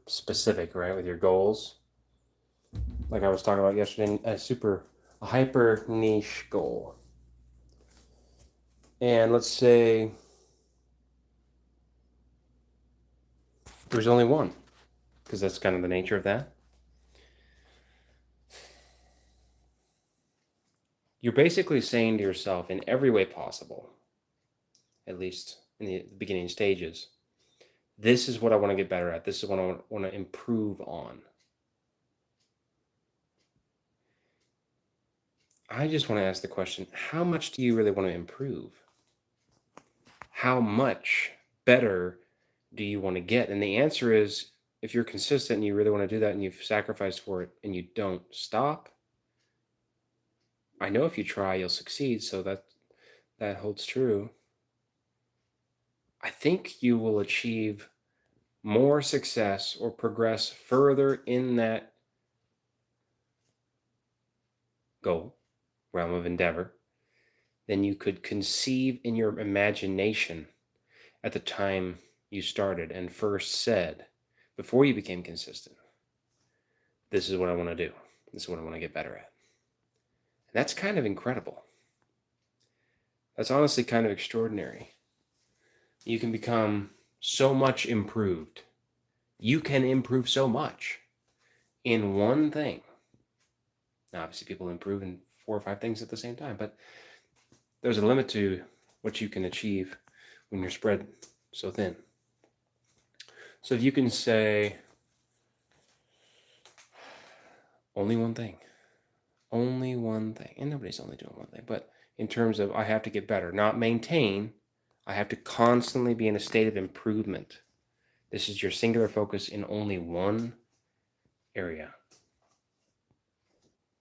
specific, right, with your goals. Like I was talking about yesterday, a hyper niche goal. And let's say there's only one, because that's kind of the nature of that. You're basically saying to yourself in every way possible, at least in the beginning stages, this is what I want to get better at. This is what I want to improve on. I just want to ask the question, how much do you really want to improve? How much better do you want to get? And the answer is, if you're consistent and you really want to do that and you've sacrificed for it and you don't stop, I know if you try, you'll succeed. So that holds true. I think you will achieve more success or progress further in that goal, realm of endeavor, than you could conceive in your imagination at the time you started and first said, before you became consistent, this is what I want to do. This is what I want to get better at. And that's kind of incredible. That's honestly kind of extraordinary. You can become so much improved. You can improve so much in one thing. Now, obviously, people improve in 4 or 5 things at the same time, but there's a limit to what you can achieve when you're spread so thin. So if you can say only one thing, and nobody's only doing one thing, but in terms of I have to get better, not maintain, I have to constantly be in a state of improvement. This is your singular focus in only one area.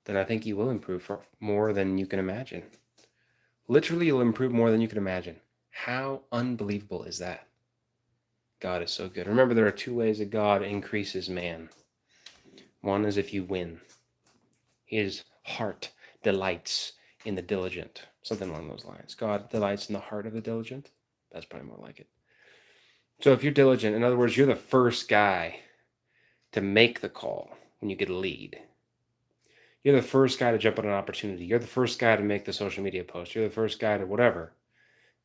Then I think you will improve for more than you can imagine. Literally, you'll improve more than you can imagine. How unbelievable is that? God is so good. Remember, there are 2 ways that God increases man. One is if you win. His heart delights in the diligent. Something along those lines. God delights in the heart of the diligent. That's probably more like it. So if you're diligent, in other words, you're the first guy to make the call when you get a lead. You're the first guy to jump on an opportunity. You're the first guy to make the social media post. You're the first guy to whatever.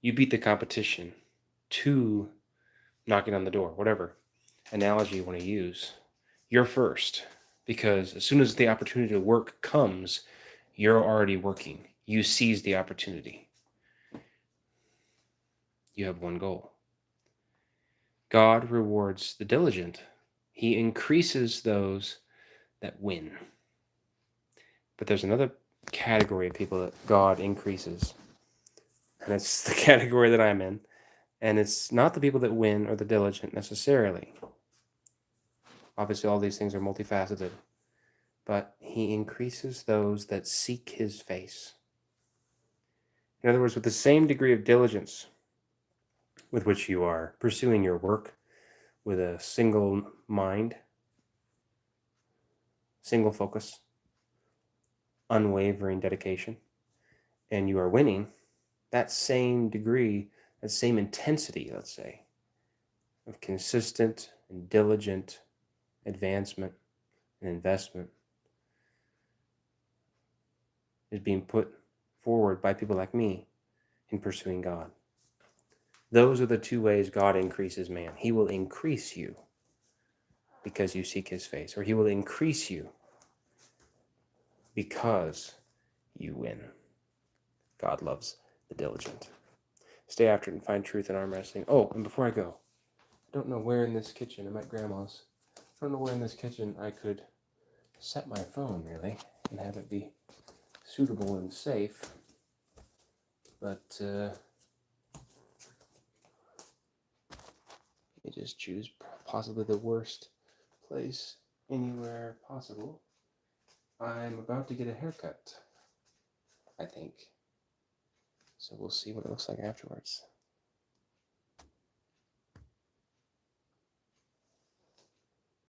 You beat the competition to knocking on the door, whatever analogy you want to use. You're first, because as soon as the opportunity to work comes, you're already working. You seize the opportunity. You have one goal. God rewards the diligent. He increases those that win. But there's another category of people that God increases. And it's the category that I'm in. And it's not the people that win or the diligent necessarily. Obviously, all these things are multifaceted. But he increases those that seek his face. In other words, with the same degree of diligence with which you are pursuing your work with a single mind, single focus, unwavering dedication, and you are winning, that same degree, that same intensity, let's say, of consistent and diligent advancement and investment is being put forward by people like me in pursuing God. Those are the 2 ways God increases man. He will increase you because you seek his face, or he will increase you because you win. God loves the diligent. Stay after it and find truth in arm wrestling. Oh, and before I go, I don't know where in this kitchen, I'm at Grandma's, I don't know where in this kitchen I could set my phone, really, and have it be suitable and safe. But, you just choose possibly the worst place anywhere possible. I'm about to get a haircut, I think. So we'll see what it looks like afterwards.